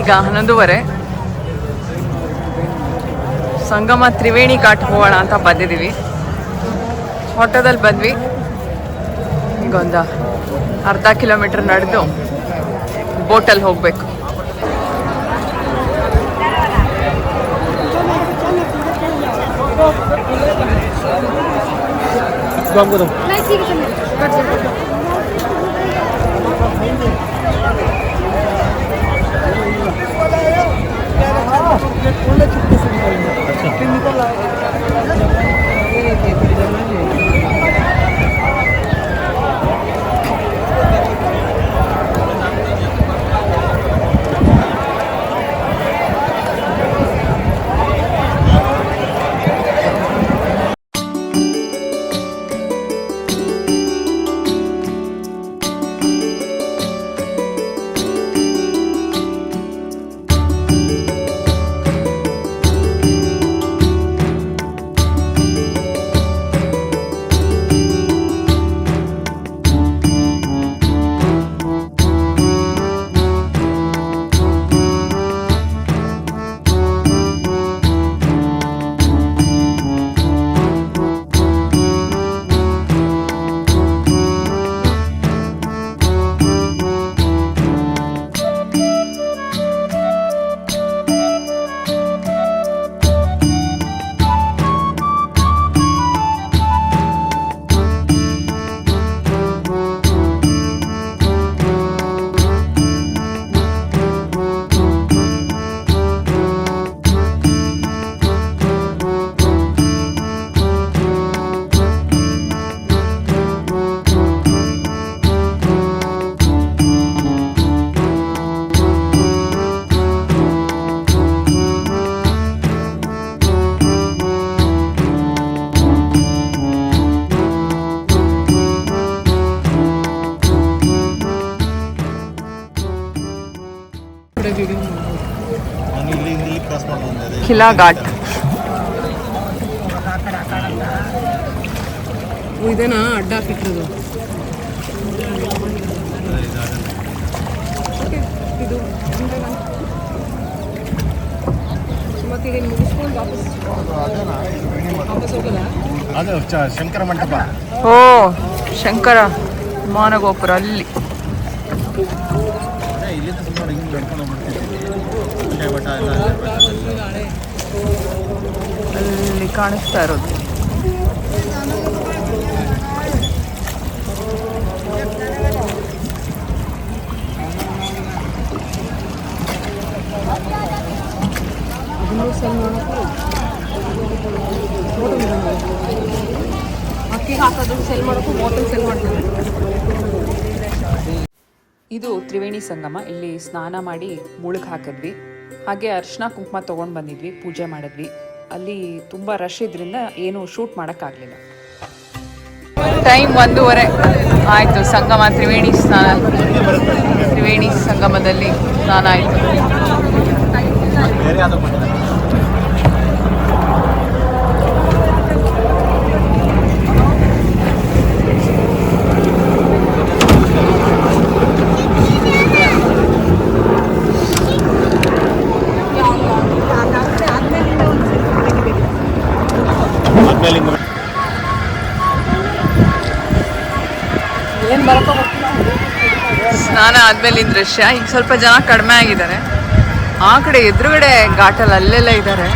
ಈಗ 11:30 ಸಂಗಮ ತ್ರಿವೇಣಿ ಘಾಟ್ ಹೋಗೋಣ ಅಂತ ಬಂದಿದ್ದೀವಿ. ಆಟೋದಲ್ಲಿ ಬಂದ್ವಿ. ಈಗೊಂದು ಅರ್ಧ ಕಿಲೋಮೀಟರ್ ನಡೆದು ಬೋಟಲ್ಲಿ ಹೋಗಬೇಕು. ಖಿಲಾ ಘಾಟ್ ಇದನ್ನ ಅಡ್ಡ ಹಾಕಿಟ್ಟಿರೋದು. ಇದು ಮತ್ತೀಗ ಮುಗಿಸ್ಕೊಂಡು ವಾಪಸ್ ಹೋಗಲ್ಲ. ಅದು ಶಂಕರ ಮಂಟಪ. ಓ ಶಂಕರ ಮಾನಗೋಪುರ ಅಲ್ಲಿ. ಅಲ್ಲಿ ಕಾಣಿಸ್ತಾ ಇರೋದು ಅಕ್ಕಿಗೆ ಹಾಕೋದು ಸೆಲ್ ಮಾಡೋಕ್ಕೂ ಬಾಟಲ್ ಸೆಲ್ ಮಾಡ್ತಾರೆ. ಇದು ತ್ರಿವೇಣಿ ಸಂಗಮ. ಇಲ್ಲಿ ಸ್ನಾನ ಮಾಡಿ ಮುಳುಗ್ ಹಾಕಿದ್ವಿ. ಹಾಗೆ ಅರ್ಶಿನ ಕುಂಕುಮ ತೊಗೊಂಡು ಬಂದಿದ್ವಿ, ಪೂಜೆ ಮಾಡಿದ್ವಿ. ಅಲ್ಲಿ ತುಂಬ ರಶ್ ಇದ್ರಿಂದ ಏನು ಶೂಟ್ ಮಾಡೋಕ್ಕಾಗಲಿಲ್ಲ. ಟೈಮ್ 1:30 ಆಯಿತು. ಸಂಗಮ ತ್ರಿವೇಣಿ ಸಂಗಮದಲ್ಲಿ ಸ್ನಾನ ಆಯಿತು. ಸ್ನಾನ ಆದ್ಮೇಲಿನ ದೃಶ್ಯ. ಈಗ ಸ್ವಲ್ಪ ಜನ ಕಡಿಮೆ ಆಗಿದ್ದಾರೆ. ಆ ಕಡೆ ಎದುರುಗಡೆ ಘಾಟಲ್ಲಿ ಅಲ್ಲೆಲ್ಲ ಇದ್ದಾರೆ,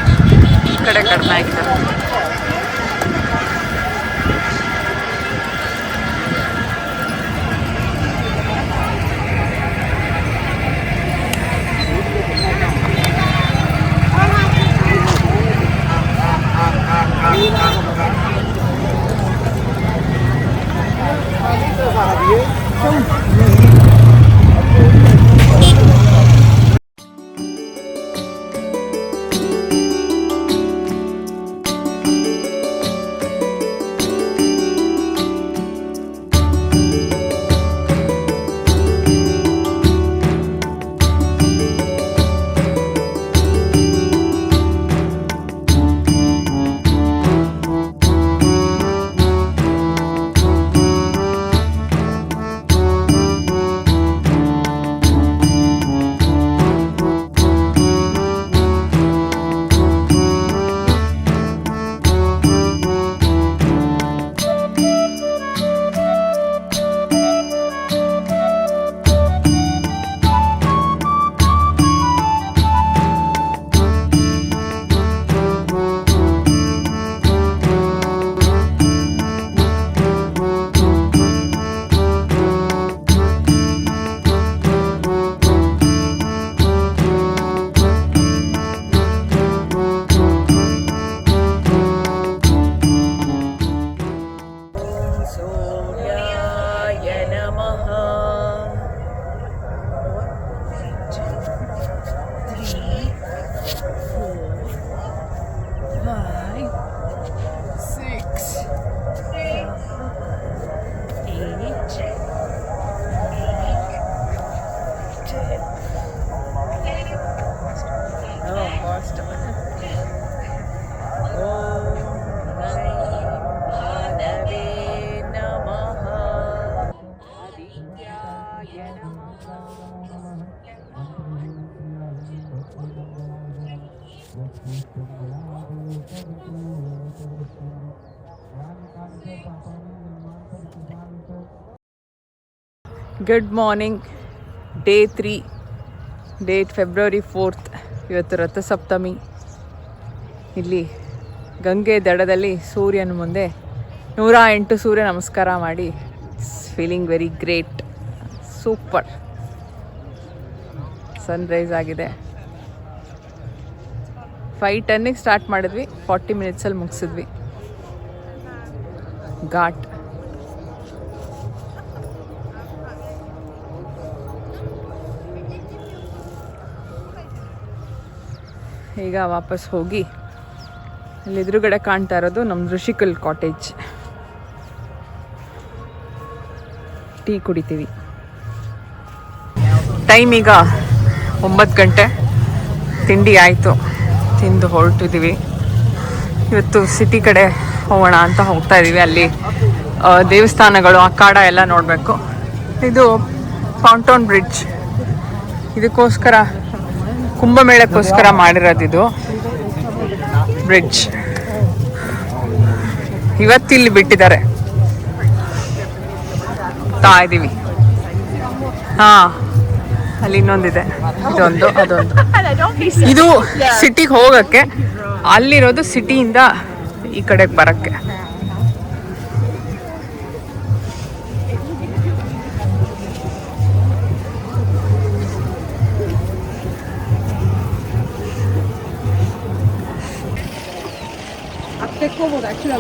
ಈ ಕಡೆ ಕಡಿಮೆ ಆಗಿದ್ದಾರೆ. Fast. Good morning. Day 3, date February 4th. ಇವತ್ತು ರಥಸಪ್ತಮಿ. ಇಲ್ಲಿ ಗಂಗೆ ದಡದಲ್ಲಿ ಸೂರ್ಯನ ಮುಂದೆ 108 ಸೂರ್ಯ ನಮಸ್ಕಾರ ಮಾಡಿ feeling very great. Super. Sunrise ಆಗಿದೆ. 5:10ಗೆ ಸ್ಟಾರ್ಟ್ ಮಾಡಿದ್ವಿ, 40 ಮಿನಿಟ್ಸಲ್ಲಿ ಮುಗಿಸಿದ್ವಿ. ಘಾಟ್. ಈಗ ವಾಪಸ್ ಹೋಗಿ ಇಲ್ಲಿ ಎದುರುಗಡೆ ಕಾಣ್ತಾ ಇರೋದು ನಮ್ಮ ಋಷಿಕಲ್ ಕಾಟೇಜ್. ಟೀ ಕುಡಿತೀವಿ. ಟೈಮ್ ಈಗ 9 ಗಂಟೆ. ತಿಂಡಿ ಆಯಿತು, ತಿಂದು ಹೊರಟಿದ್ದೀವಿ. ಇವತ್ತು ಸಿಟಿ ಕಡೆ ಹೋಗೋಣ ಅಂತ ಹೋಗ್ತಾ ಇದ್ದೀವಿ. ಅಲ್ಲಿ ದೇವಸ್ಥಾನಗಳು, ಅಖಾಡ ಎಲ್ಲ ನೋಡಬೇಕು. ಇದು ಫೌಂಟೇನ್ ಬ್ರಿಡ್ಜ್. ಇದಕ್ಕೋಸ್ಕರ ಕುಂಭಮೇಳಕ್ಕೋಸ್ಕರ ಮಾಡಿರೋದಿದು ಬ್ರಿಡ್ಜ್. ಇವತ್ತಿಲ್ಲಿ ಬಿಟ್ಟಿದ್ದಾರೆ. ತಾ ಇದ್ದೀವಿ. ಹಾಂ, ಅಲ್ಲಿ ಇನ್ನೊಂದಿದೆ. ಇದೊಂದು, ಅದೊಂದು. ಇದು ಸಿಟಿಗೆ ಹೋಗೋಕ್ಕೆ, ಅಲ್ಲಿರೋದು ಸಿಟಿಯಿಂದ ಈ ಕಡೆಗೆ ಬರೋಕ್ಕೆ. ತೆಕ್ಕೋಬೋದು ಆ್ಯಕ್ಚುಲಿ.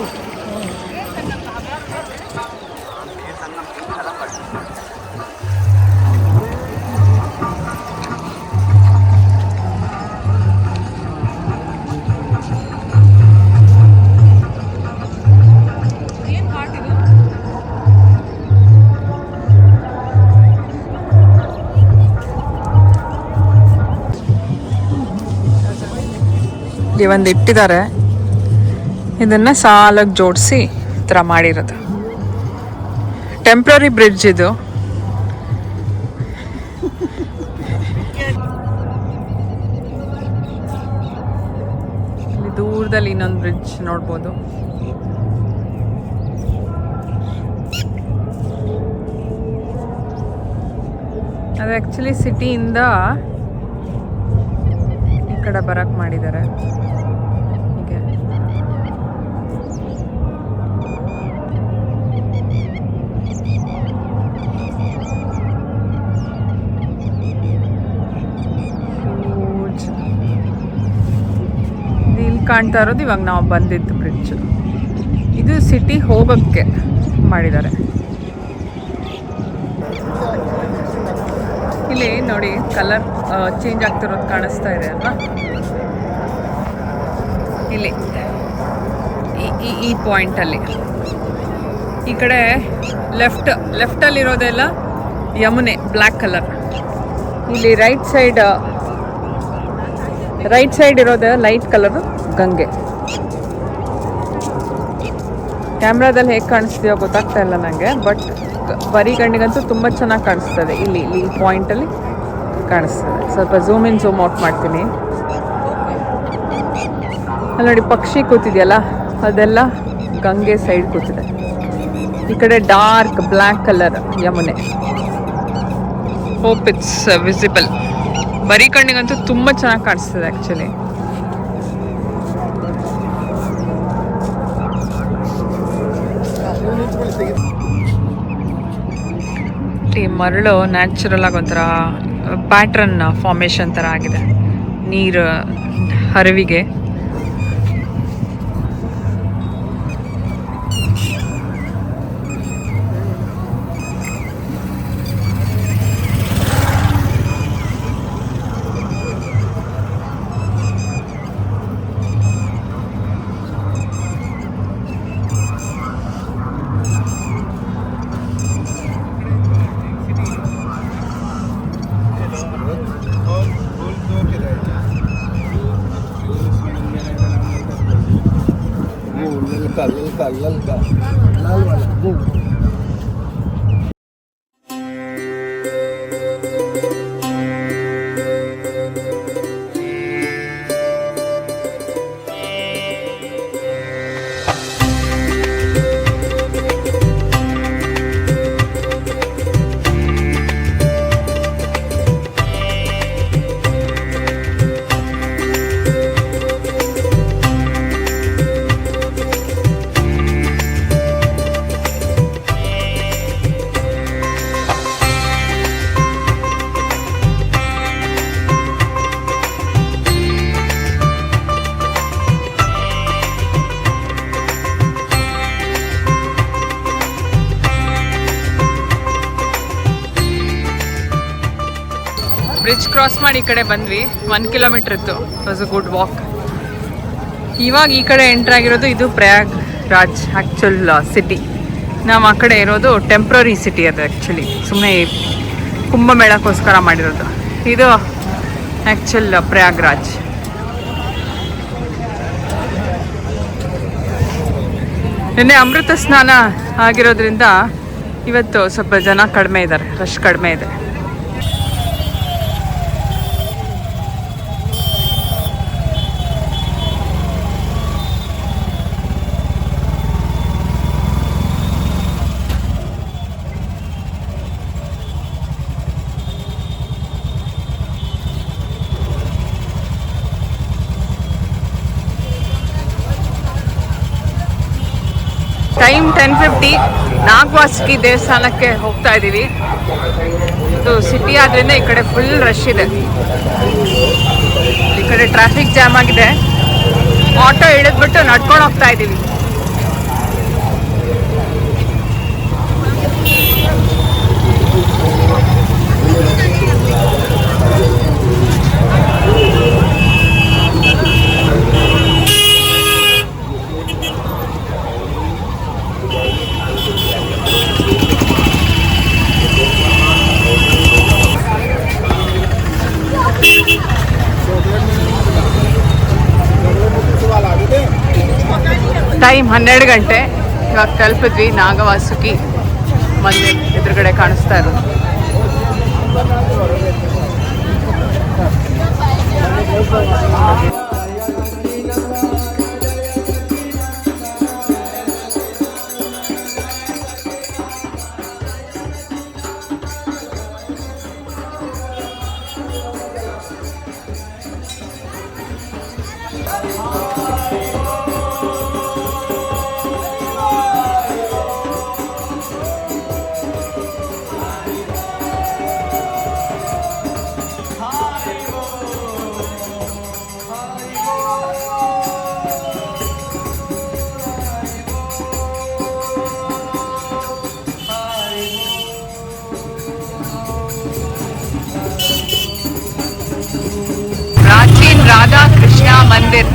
ಇಲ್ಲಿ ಒಂದು ಇಟ್ಟಿದ್ದಾರೆ. ಇದನ್ನ ಸಾಲಾಗಿ ಜೋಡಿಸಿ ಈ ಥರ ಮಾಡಿರೋದು. ಟೆಂಪ್ರರಿ ಬ್ರಿಡ್ಜ್ ಇದು. ಇಲ್ಲಿ ದೂರದಲ್ಲಿ ಇನ್ನೊಂದು ಬ್ರಿಡ್ಜ್ ನೋಡ್ಬೋದು. ಅದು ಆ್ಯಕ್ಚುಲಿ ಸಿಟಿಯಿಂದ ಈ ಕಡೆ ಬರಕ್ಕೆ ಮಾಡಿದ್ದಾರೆ. ಹೀಗೆ ಇಲ್ಲಿ ಕಾಣ್ತಾ ಇರೋದು ಇವಾಗ ನಾವು ಬಂದಿದ್ದು ಬ್ರಿಡ್ಜ್. ಇದು ಸಿಟಿ ಹೋಗೋಕ್ಕೆ ಮಾಡಿದ್ದಾರೆ. ಇಲ್ಲಿ ನೋಡಿ, ಕಲರ್ ಚೇಂಜ್ ಆಗ್ತಿರೋದು ಕಾಣಿಸ್ತಾ ಇದೆ ಅಲ್ವಾ? ಇಲ್ಲಿ ಈ ಪಾಯಿಂಟಲ್ಲಿ ಈ ಕಡೆ ಲೆಫ್ಟಲ್ಲಿರೋದೆಲ್ಲ ಯಮುನೆ, ಬ್ಲ್ಯಾಕ್ ಕಲರ್. ಇಲ್ಲಿ ರೈಟ್ ಸೈಡ್ ಇರೋದು ಲೈಟ್ ಕಲರು ಗಂಗೆ. ಕ್ಯಾಮ್ರಾದಲ್ಲಿ ಹೇಗೆ ಕಾಣಿಸ್ತೀಯೋ ಗೊತ್ತಾಗ್ತಾ ಇಲ್ಲ ನನಗೆ, ಬಟ್ ಬರೀ ಕಣ್ಣಿಗಂತೂ ತುಂಬ ಚೆನ್ನಾಗಿ ಕಾಣಿಸ್ತದೆ. ಇಲ್ಲಿ ಈ ಪಾಯಿಂಟಲ್ಲಿ ಕಾಣಿಸ್ತದೆ. ಸ್ವಲ್ಪ ಝೂಮ್ ಇನ್ ಝೂಮ್ ಔಟ್ ಮಾಡ್ತೀನಿ. ಅಲ್ಲಿ ನೋಡಿ, ಪಕ್ಷಿ ಕೂತಿದೆಯಲ್ಲ, ಅದೆಲ್ಲ ಗಂಗೆ ಸೈಡ್ ಕೂತಿದೆ. ಈ ಕಡೆ dark black colour Yamuna. Hope it's visible. ಬರೀ ಕಣ್ಣಿಗಂತೂ ತುಂಬ ಚೆನ್ನಾಗಿ ಕಾಣಿಸ್ತದೆ ಆ್ಯಕ್ಚುಲಿ. ಈ ಮರಳು ನ್ಯಾಚುರಲ್ ಆಗಿ ಒಂಥರ ಪ್ಯಾಟ್ರನ್ ಫಾರ್ಮೇಷನ್ ಥರ ಆಗಿದೆ ನೀರು ಹರಿವಿಗೆ. ललका ललका ललका लाल वाला वो ಬ್ರಿಡ್ಜ್ ಕ್ರಾಸ್ ಮಾಡಿ ಈ ಕಡೆ ಬಂದ್ವಿ. 1 ಕಿಲೋಮೀಟರ್ ಇತ್ತು. It was a good walk. ಇವಾಗ ಈ ಕಡೆ ಎಂಟ್ರ್ ಆಗಿರೋದು ಇದು ಪ್ರಯಾಗ್ ರಾಜ್ ಆ್ಯಕ್ಚುಲ್ ಸಿಟಿ. ನಾವು ಆ ಕಡೆ ಇರೋದು ಟೆಂಪ್ರರಿ ಸಿಟಿ ಅದು. ಆ್ಯಕ್ಚುಲಿ ಸುಮ್ಮನೆ ಕುಂಭಮೇಳಕ್ಕೋಸ್ಕರ ಮಾಡಿರೋದು. ಇದು ಆ್ಯಕ್ಚುಲ್ ಪ್ರಯಾಗ್ರಾಜ್. ನಿನ್ನೆ ಅಮೃತ ಸ್ನಾನ ಆಗಿರೋದ್ರಿಂದ ಇವತ್ತು ಸ್ವಲ್ಪ ಜನ ಕಡಿಮೆ ಇದ್ದಾರೆ, ರಶ್ ಕಡಿಮೆ ಇದೆ. ಟೈಮ್ 10:50. ನಾಗವಾಸುಕಿ ದೇವಸ್ಥಾನಕ್ಕೆ ಹೋಗ್ತಾ ಇದ್ದೀವಿ. ಇದು ಸಿಟಿ ಆದ್ರಿಂದ ಈ ಕಡೆ ಫುಲ್ ರಶ್ ಇದೆ. ಈ ಕಡೆ ಟ್ರಾಫಿಕ್ ಜಾಮ್ ಆಗಿದೆ. ಆಟೋ ಇಳಿದ್ಬಿಟ್ಟು ನಡ್ಕೊಂಡು ಹೋಗ್ತಾ ಇದ್ದೀವಿ. ಟೈಮ್ 12 ಗಂಟೆ. ಇವಾಗ ತಲುಪಿದ್ವಿ ನಾಗವಾಸುಕಿ ಮಂದಿರ. ಎದುರುಗಡೆ ಕಾಣಿಸ್ತಾ ಇರೋದು राधा कृष्णा मंदिर.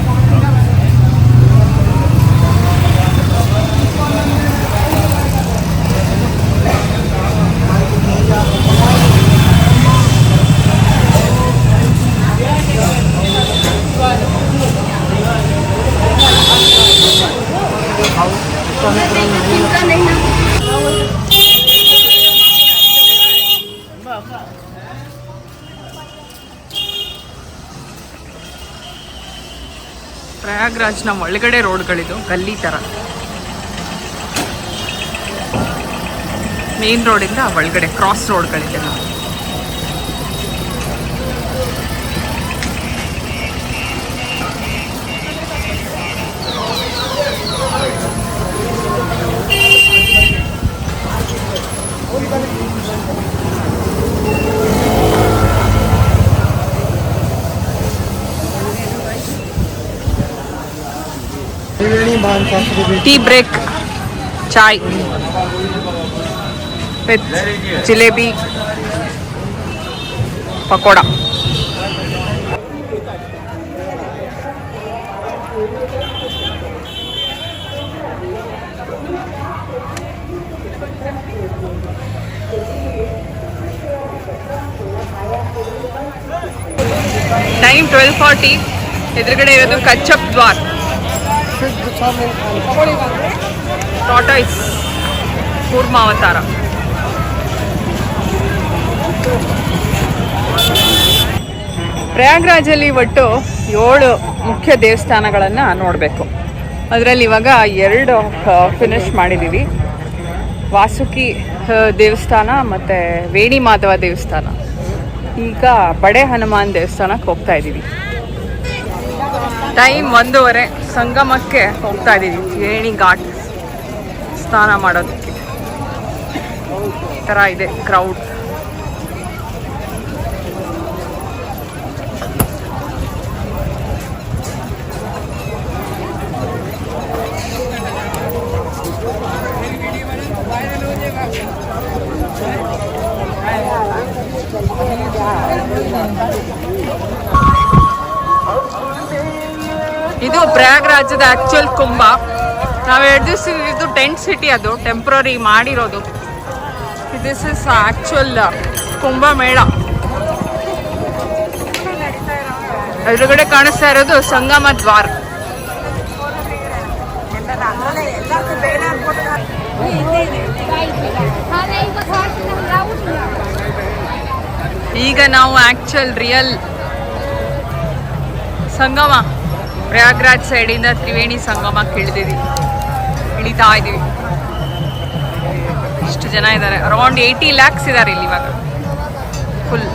ಪ್ರಯಾಗ್ರಾಜ್ನ ಒಳಗಡೆ ರೋಡ್ಗಳಿದು, ಗಲ್ಲಿ ಥರ. ಮೇನ್ ರೋಡಿಂದ ಒಳಗಡೆ ಕ್ರಾಸ್ ರೋಡ್ಗಳಿದೆ. टी ब्रेक, चाय विथ जिलेबी, पकोड़ा. टाइम 12:40. ಎದುರುಗಡೆ ಇರೋದು ಕಚ್ಚಪ್ ದ್ವಾರ್. ಟಾಟಾಯ್ಸ್ ಕೂರ್ಮಾವತಾರ. ಪ್ರಯಾಗ್ರಾಜಲ್ಲಿ ಒಟ್ಟು 7 ಮುಖ್ಯ ದೇವಸ್ಥಾನಗಳನ್ನು ನೋಡಬೇಕು. ಅದರಲ್ಲಿ ಇವಾಗ 2 ಫಿನಿಶ್ ಮಾಡಿದ್ದೀವಿ. ವಾಸುಕಿ ದೇವಸ್ಥಾನ ಮತ್ತು ವೇಣಿ ಮಾಧವ ದೇವಸ್ಥಾನ. ಈಗ ಬಡೆ ಹನುಮಾನ್ ದೇವಸ್ಥಾನಕ್ಕೆ ಹೋಗ್ತಾ ಇದ್ದೀವಿ. ಟೈಮ್ 1:30. ಸಂಗಮಕ್ಕೆ ಹೋಗ್ತಾ ಇದ್ದೀವಿ. ವೇಣಿ ಘಾಟ್ ಸ್ನಾನ ಮಾಡೋದಕ್ಕೆ. ಈ ಥರ ಇದೆ ಕ್ರೌಡ್. ಇದು ಪ್ರಯಾಗ್ರಾಜದ ಆಕ್ಚುಯಲ್ ಕುಂಭ. ನಾವು 2 ದಿವಸ ಇದು ಟೆಂಟ್ ಸಿಟಿ, ಅದು ಟೆಂಪ್ರರಿ ಮಾಡಿರೋದು. This is actual Kumbh Mela. ಎದುರುಗಡೆ ಕಾಣಿಸ್ತಾ ಇರೋದು ಸಂಗಮ ದ್ವಾರ. ಈಗ ನಾವು ಆಕ್ಚುಯಲ್ ರಿಯಲ್ ಸಂಗಮ ಪ್ರಯಾಗ್ರಾಜ್ ಸೈಡಿಂದ ತ್ರಿವೇಣಿ ಸಂಗಮಕ್ಕೆ ಇಳಿತಾ ಇದ್ದೀವಿ. ಇಷ್ಟು ಜನ ಇದ್ದಾರೆ. ಅರೌಂಡ್ 80 lakhs ಇದ್ದಾರೆ ಇಲ್ಲಿ ಇವಾಗ ಫುಲ್.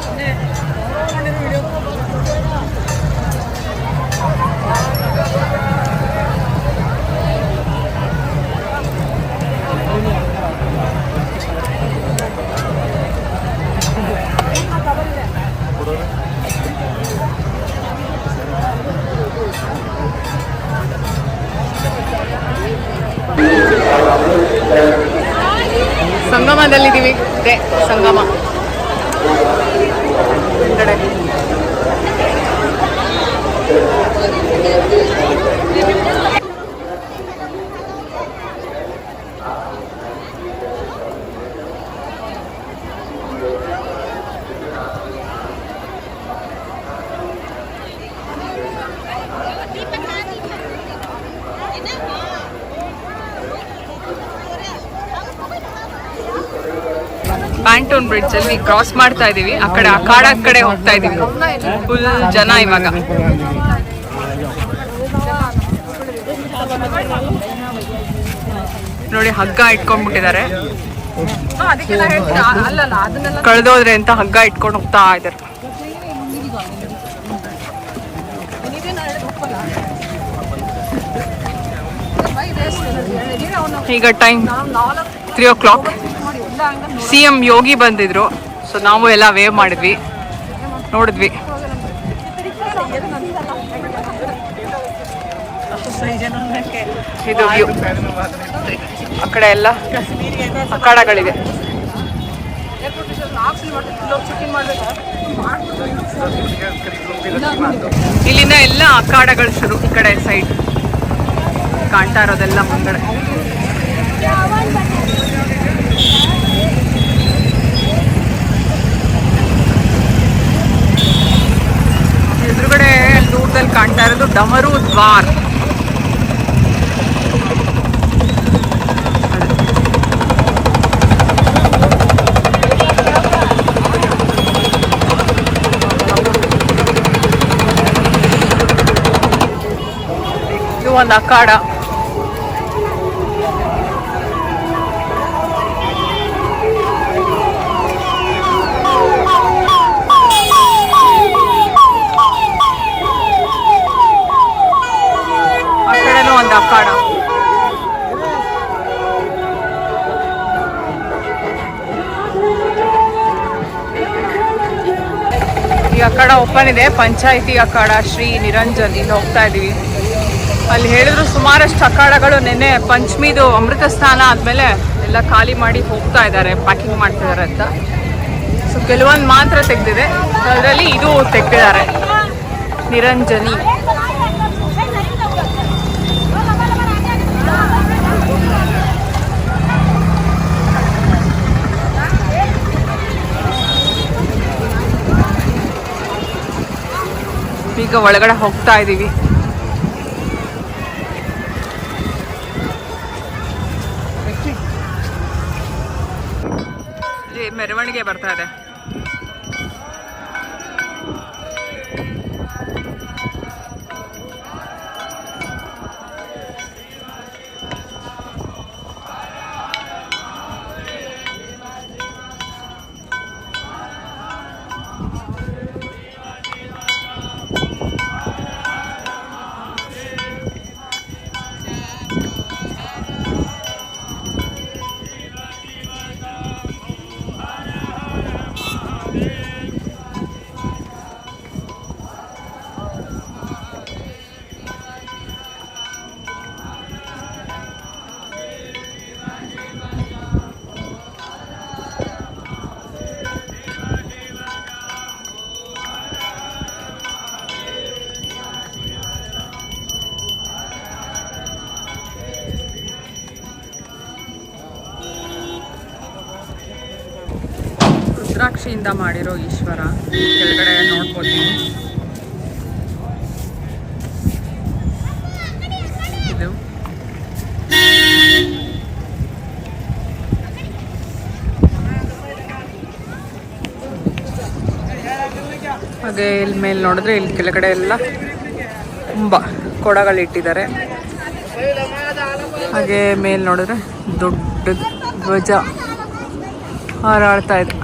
ಸಂಗಮದಲ್ಲಿದ್ದೀವಿ. ಇದೆ ಸಂಗಮ ಕಡೆ. ಪ್ಯಾಂಟೂನ್ ಬ್ರಿಡ್ಜ್ ಅಲ್ಲಿ ಕ್ರಾಸ್ ಮಾಡ್ತಾ ಇದೀವಿ. ಆ ಕಡೆ ಅಖಾಡ ಕಡೆ ಹೋಗ್ತಾ ಇದೀವಿ. ಫುಲ್ ಜನ ಇವಾಗ. ನೋಡಿ ಹಗ್ಗ ಇಟ್ಕೊಂಡ್ಬಿಟ್ಟಿದ್ದಾರೆ. ಕಳೆದೋದ್ರೆ ಅಂತ ಹಗ್ಗ ಇಟ್ಕೊಂಡು ಹೋಗ್ತಾ ಇದ್ದಾರೆ. ಈಗ ಟೈಮ್ 3 o'clock. CM ಯೋಗಿ ಬಂದಿದ್ರು. ಸೊ ನಾವು ಎಲ್ಲ ವೇವ್ ಮಾಡಿದ್ವಿ, ನೋಡಿದ್ವಿ. ಇದು ವ್ಯೂ. ಆ ಕಡೆ ಎಲ್ಲ ಅಖಾಡಗಳಿದೆ. ಇಲ್ಲಿಂದ ಎಲ್ಲ ಅಖಾಡಗಳು ಶುರು. ಈ ಕಡೆ ಸೈಡ್ ಕಾಣ್ತಾ ಇರೋದೆಲ್ಲ ಮುಂಗಡೆ. ಎದುರುಗಡೆ ದೂರದಲ್ಲಿ ಕಾಣ್ತಾ ಇರೋದು ಡಮರು ದ್ವಾರ್. ಇದು ಒಂದು ಅಖಾಡ. ಅಖಾಡ ಈ ಅಖಾಡ ಓಪನ್ ಇದೆ. ಪಂಚಾಯಿತಿ ಅಖಾಡ ಶ್ರೀ ನಿರಂಜನ್. ಇಲ್ಲಿ ಹೋಗ್ತಾ ಇದೀವಿ. ಅಲ್ಲಿ ಹೇಳಿದ್ರು ಸುಮಾರಷ್ಟು ಅಖಾಡಗಳು ನಿನ್ನೆ ಪಂಚಮಿದು ಅಮೃತ ಸ್ನಾನ ಆದ್ಮೇಲೆ ಎಲ್ಲ ಖಾಲಿ ಮಾಡಿ ಹೋಗ್ತಾ ಇದ್ದಾರೆ, ಪ್ಯಾಕಿಂಗ್ ಮಾಡ್ತಿದ್ದಾರೆ ಅಂತ. ಸೊ ಕೆಲವೊಂದು ಮಾತ್ರ ತೆಗೆದಿದೆ. ಅದರಲ್ಲಿ ಇದು ತೆಗೆದಿದ್ದಾರೆ, ನಿರಂಜನಿ. ಈಗ ಒಳಗಡೆ ಹೋಗ್ತಾ ಇದ್ದೀವಿ. ಮೆರವಣಿಗೆ ಬರ್ತಾ ಇದೆ. ರುದ್ರಾಕ್ಷಿಯಿಂದ ಮಾಡಿರೋ ಈಶ್ವರ ಕೆಳಗಡೆ ನೋಡ್ಬೋದು ನೀವು. ಇದು ಹಾಗೆ ಇಲ್ಲಿ ಮೇಲೆ ನೋಡಿದ್ರೆ ಇಲ್ಲಿ ಕೆಳಗಡೆ ಎಲ್ಲ ತುಂಬ ಕೊಡಗಳಿಟ್ಟಿದ್ದಾರೆ. ಹಾಗೆ ಮೇಲೆ ನೋಡಿದ್ರೆ ದೊಡ್ಡ ಧ್ವಜ ಹಾರಾಡ್ತಾ ಇದೆ.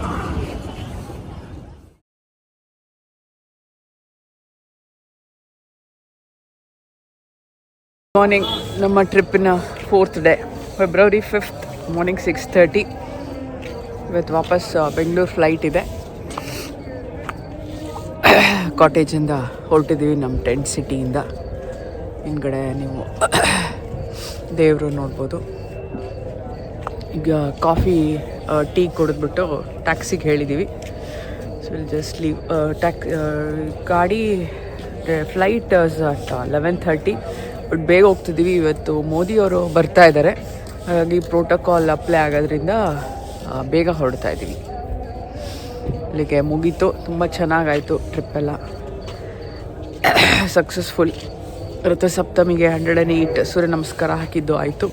ಮಾರ್ನಿಂಗ್ ನಮ್ಮ ಟ್ರಿಪ್ಪಿನ 4th day, February 5th morning 6:30. ಇವತ್ತು ವಾಪಸ್ ಬೆಂಗಳೂರು ಫ್ಲೈಟ್ ಇದೆ. ಕಾಟೇಜಿಂದ ಹೊರಟಿದ್ದೀವಿ ನಮ್ಮ ಟೆಂಟ್ ಸಿಟಿಯಿಂದ. ಹಿಂದ್ಗಡೆ ನೀವು ದೇವರು ನೋಡ್ಬೋದು. ಈಗ ಕಾಫಿ ಟೀ ಕುಡಿದ್ಬಿಟ್ಟು ಟ್ಯಾಕ್ಸಿಗೆ ಹೇಳಿದ್ದೀವಿ. ಸೊ ವಿಲ್ ಜಸ್ಟ್ ಲೀವ್ ಗಾಡಿ ಫ್ಲೈಟ್ ಅಟ್ 11:30. ಬಟ್ ಬೇಗ ಹೋಗ್ತಿದ್ದೀವಿ. ಇವತ್ತು ಮೋದಿಯವರು ಬರ್ತಾ ಇದ್ದಾರೆ, ಹಾಗಾಗಿ ಪ್ರೋಟೋಕಾಲ್ ಅಪ್ಲೈ ಆಗೋದ್ರಿಂದ ಬೇಗ ಹೊರಡ್ತಾ ಇದ್ದೀವಿ. ಇಲ್ಲಿಗೆ ಮುಗೀತು. ತುಂಬ ಚೆನ್ನಾಗಾಯಿತು ಟ್ರಿಪ್ಪೆಲ್ಲ, ಸಕ್ಸಸ್ಫುಲ್. ರಥಸಪ್ತಮಿಗೆ 108 ಸೂರ್ಯ ನಮಸ್ಕಾರ ಹಾಕಿದ್ದು ಆಯಿತು.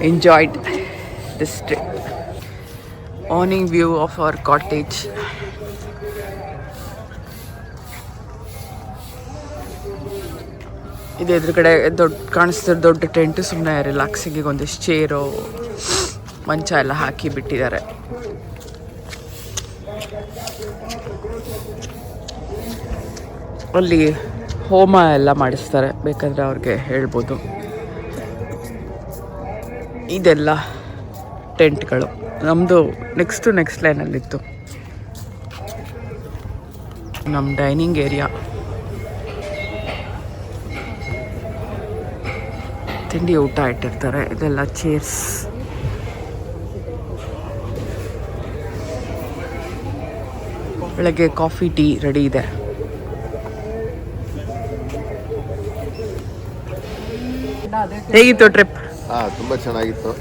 Enjoyed this trip. Morning view of our cottage. ಇದು ಎದುರುಗಡೆ ಕಾಣಿಸ್ತಿರೋ ದೊಡ್ಡ ಟೆಂಟು. ಸುಮ್ಮನೆ ರಿಲ್ಯಾಕ್ಸಿಂಗಿಗೆ ಒಂದಿಷ್ಟು ಚೇರು ಮಂಚ ಎಲ್ಲ ಹಾಕಿ ಬಿಟ್ಟಿದ್ದಾರೆ. ಅಲ್ಲಿ ಹೋಮ ಎಲ್ಲ ಮಾಡಿಸ್ತಾರೆ, ಬೇಕಾದರೆ ಅವ್ರಿಗೆ ಹೇಳ್ಬೋದು. ಇದೆಲ್ಲ ಟೆಂಟ್ಗಳು. ನಮ್ಮದು ನೆಕ್ಸ್ಟ್ ಲೈನಲ್ಲಿತ್ತು ನಮ್ಮ ಡೈನಿಂಗ್ ಏರಿಯಾ. ತಿಂಡಿ ಊಟ ಇಟ್ಟಿರ್ತಾರೆ. ಇದೆಲ್ಲ ಚೇರ್ಸ್. ಬೆಳಗ್ಗೆ ಕಾಫಿ ಟೀ ರೆಡಿ ಇದೆ. ಹೇಗಿತ್ತು ಟ್ರಿಪ್? ತುಂಬ ಚೆನ್ನಾಗಿತ್ತು.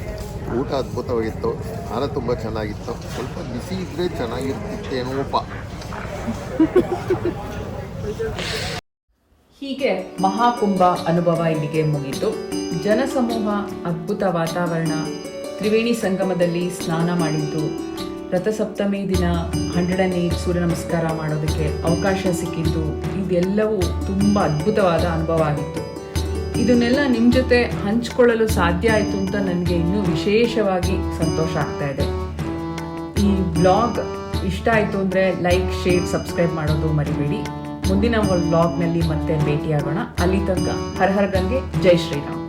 ಊಟ ಅದ್ಭುತವಾಗಿತ್ತು. ಸ್ನಾನ ತುಂಬ ಚೆನ್ನಾಗಿತ್ತು. ಸ್ವಲ್ಪ ಬಿಸಿ ಇದ್ರೆ ಚೆನ್ನಾಗಿರ್ತಿತ್ತೇನೋಪ್ಪ. ಹೀಗೆ ಮಹಾಕುಂಭ ಅನುಭವ ಇಲ್ಲಿಗೆ ಮುಗಿತು. ಜನಸಮೂಹ, ಅದ್ಭುತ ವಾತಾವರಣ, ತ್ರಿವೇಣಿ ಸಂಗಮದಲ್ಲಿ ಸ್ನಾನ ಮಾಡಿದ್ದು, ರಥಸಪ್ತಮಿ ದಿನ 108 ಸೂರ್ಯ ನಮಸ್ಕಾರ ಮಾಡೋದಕ್ಕೆ ಅವಕಾಶ ಸಿಕ್ಕಿದ್ದು, ಇದೆಲ್ಲವೂ ತುಂಬ ಅದ್ಭುತವಾದ ಅನುಭವ ಆಗಿತ್ತು. ಇದನ್ನೆಲ್ಲ ನಿಮ್ಮ ಜೊತೆ ಹಂಚ್ಕೊಳ್ಳಲು ಸಾಧ್ಯ ಆಯಿತು ಅಂತ ನನಗೆ ಇನ್ನೂ ವಿಶೇಷವಾಗಿ ಸಂತೋಷ ಆಗ್ತಾ ಇದೆ. ಈ ಬ್ಲಾಗ್ ಇಷ್ಟ ಆಯಿತು ಅಂದರೆ ಲೈಕ್, ಶೇರ್, ಸಬ್ಸ್ಕ್ರೈಬ್ ಮಾಡೋದು ಮರಿಬೇಡಿ. ಮುಂದಿನ ವ್ಲಾಗ್ನಲ್ಲಿ ಮತ್ತೆ ಭೇಟಿಯಾಗೋಣ. ಅಲ್ಲಿ ತನಕ ಹರ ಹರ ಗಂಗೆ, ಜೈ ಶ್ರೀರಾಮ್.